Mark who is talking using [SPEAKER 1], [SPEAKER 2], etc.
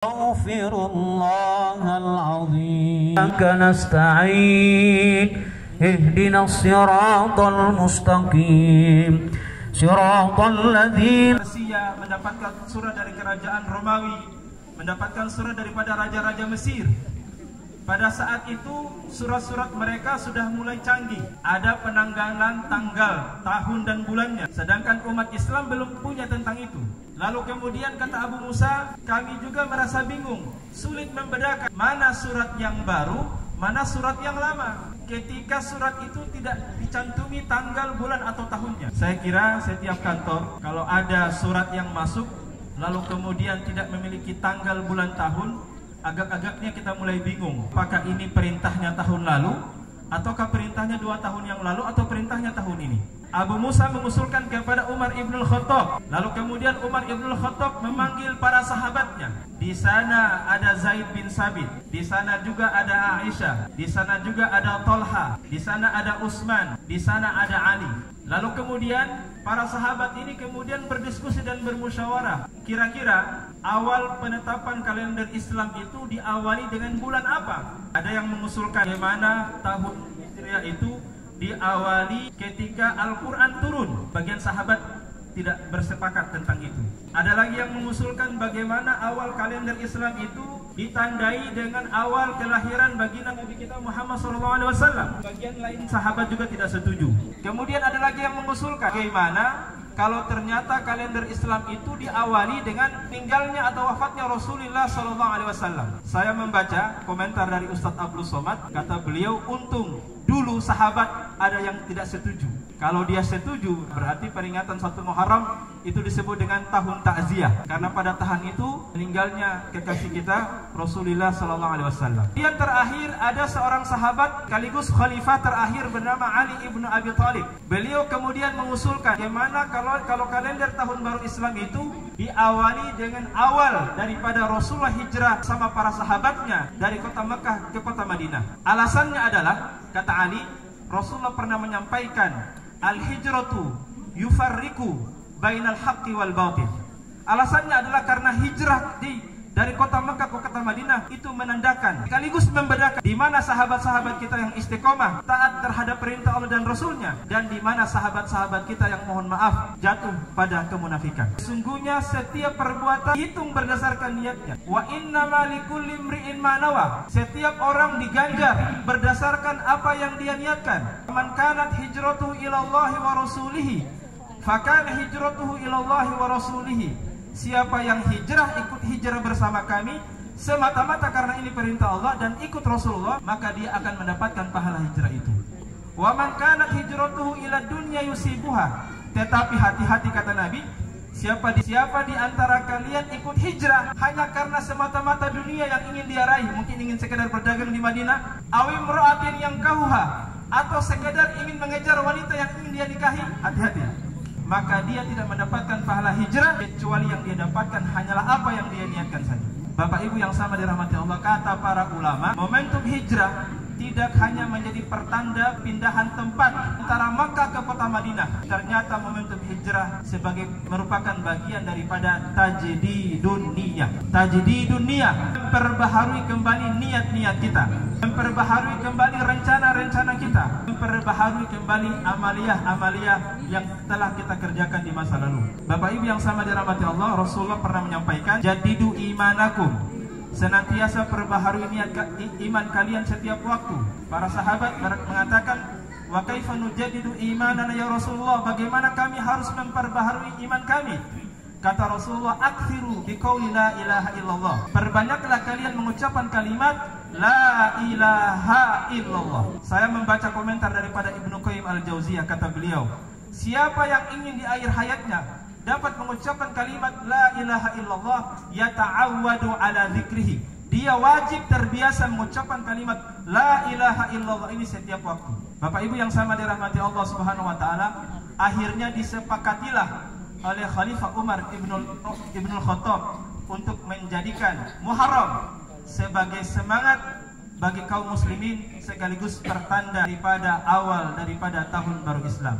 [SPEAKER 1] أستغفر الله العظيم نستعين اهدنا الصراط المستقيم صراط الذين.
[SPEAKER 2] Persia mendapatkan surah dari kerajaan Romawi, mendapatkan surah daripada raja-raja Mesir. Pada saat itu surat-surat mereka sudah mulai canggih, ada penanggalan tanggal, tahun dan bulannya. Sedangkan umat Islam belum punya tentang itu. Lalu kemudian kata Abu Musa, kami juga merasa bingung, sulit membedakan mana surat yang baru, mana surat yang lama. Ketika surat itu tidak dicantumi tanggal, bulan atau tahunnya. Saya kira setiap kantor kalau ada surat yang masuk lalu kemudian tidak memiliki tanggal, bulan, tahun, agak-agaknya kita mulai bingung. Apakah ini perintahnya tahun lalu, ataukah perintahnya 2 tahun yang lalu, atau perintahnya tahun ini? Abu Musa mengusulkan kepada Umar ibnul Khattab. Lalu kemudian Umar ibnul Khattab memanggil para sahabatnya. Di sana ada Zaid bin Sabit, di sana juga ada Aisyah, di sana juga ada Talha, di sana ada Utsman, di sana ada Ali. Lalu kemudian para sahabat ini kemudian berdiskusi dan bermusyawarah. Kira-kira awal penetapan kalender Islam itu diawali dengan bulan apa? Ada yang mengusulkan bagaimana tahun Hijriah itu diawali ketika Al-Quran turun. Bagian sahabat tidak bersepakat tentang itu. Ada lagi yang mengusulkan bagaimana awal kalender Islam itu ditandai dengan awal kelahiran baginda Nabi kita Muhammad SAW. Bagian lain sahabat juga tidak setuju. Kemudian ada lagi yang mengusulkan bagaimana kalau ternyata kalender Islam itu diawali dengan meninggalnya atau wafatnya Rasulullah SAW. Saya membaca komentar dari Ustadz Abdul Somad, kata beliau, untung dulu sahabat ada yang tidak setuju. Kalau dia setuju, berarti peringatan 1 Muharram itu disebut dengan tahun takziah, karena pada tahun itu meninggalnya kekasih kita Rasulullah SAW. Yang terakhir ada seorang sahabat sekaligus khalifah terakhir bernama Ali ibnu Abi Thalib. Beliau kemudian mengusulkan bagaimana kalau kalender tahun baru Islam itu diawali dengan awal daripada Rasulullah hijrah sama para sahabatnya dari kota Mekah ke kota Madinah. Alasannya adalah, kata Ali, Rasulullah pernah menyampaikan al-hijratu yufarriku bainal haqqi wal batil. Alasannya adalah karena hijrah dari kota Mekah ke kota Madinah itu menandakan sekaligus membedakan di mana sahabat-sahabat kita yang istiqomah taat terhadap perintah Allah dan Rasulnya, dan di mana sahabat-sahabat kita yang mohon maaf jatuh pada kemunafikan. Sesungguhnya setiap perbuatan hitung berdasarkan niatnya. Wa innama likulli imri'in ma nawa. Setiap orang diganjar berdasarkan apa yang dia niatkan. Man kanat hijratuhu ilallahi wa rasulihi fakana hijratuhu ilallahi wa rasulihi. Siapa yang hijrah ikut hijrah bersama kami semata-mata karena ini perintah Allah dan ikut Rasulullah, maka dia akan mendapatkan pahala hijrah itu. Wa man kanat hijratuhu ila dunya yusibuha. Tetapi hati-hati, kata Nabi, siapa di antara kalian ikut hijrah hanya karena semata-mata dunia yang ingin dia raih, mungkin ingin sekedar berdagang di Madinah, awim ra'atin yang kahuha, atau sekedar ingin mengejar wanita yang ingin dia nikahi, hati-hati, maka dia tidak mendapatkan pahala hijrah kecuali yang dia dapatkan hanyalah apa yang dia niatkan saja. Bapak Ibu yang sama dirahmati Allah, kata para ulama, momentum hijrah tidak hanya menjadi pertanda pindahan tempat antara Makkah ke kota Madinah. Ternyata momentum hijrah sebagai merupakan bagian daripada tajdidun niyah. Tajdidun niyah, memperbaharui kembali niat-niat kita, memperbaharui kembali rencana-rencana kita, memperbaharui kembali amaliyah-amaliyah yang telah kita kerjakan di masa lalu. Bapak Ibu yang sama dirahmati Allah, Rasulullah pernah menyampaikan, jadidu imanakum, senantiasa perbaharui niat iman kalian setiap waktu. Para sahabat mengatakan, wa kaifa nujaddidu imanana ya Rasulullah, bagaimana kami harus memperbaharui iman kami? Kata Rasulullah, aktsiru biqauli la ilaha illallah, perbanyaklah kalian mengucapkan kalimat la ilaha illallah. Saya membaca komentar daripada Ibnu Qayyim al-Jauziyah, kata beliau, siapa yang ingin di akhir hayatnya dapat mengucapkan kalimat la ilaha illallah, yata'awwadu ala zikrihi, dia wajib terbiasa mengucapkan kalimat la ilaha illallah ini setiap waktu. Bapak Ibu yang sama dirahmati Allah Subhanahu wa taala, akhirnya disepakatilah oleh Khalifah Umar ibnul Khattab untuk menjadikan Muharram sebagai semangat bagi kaum muslimin sekaligus pertanda daripada awal daripada tahun baru Islam.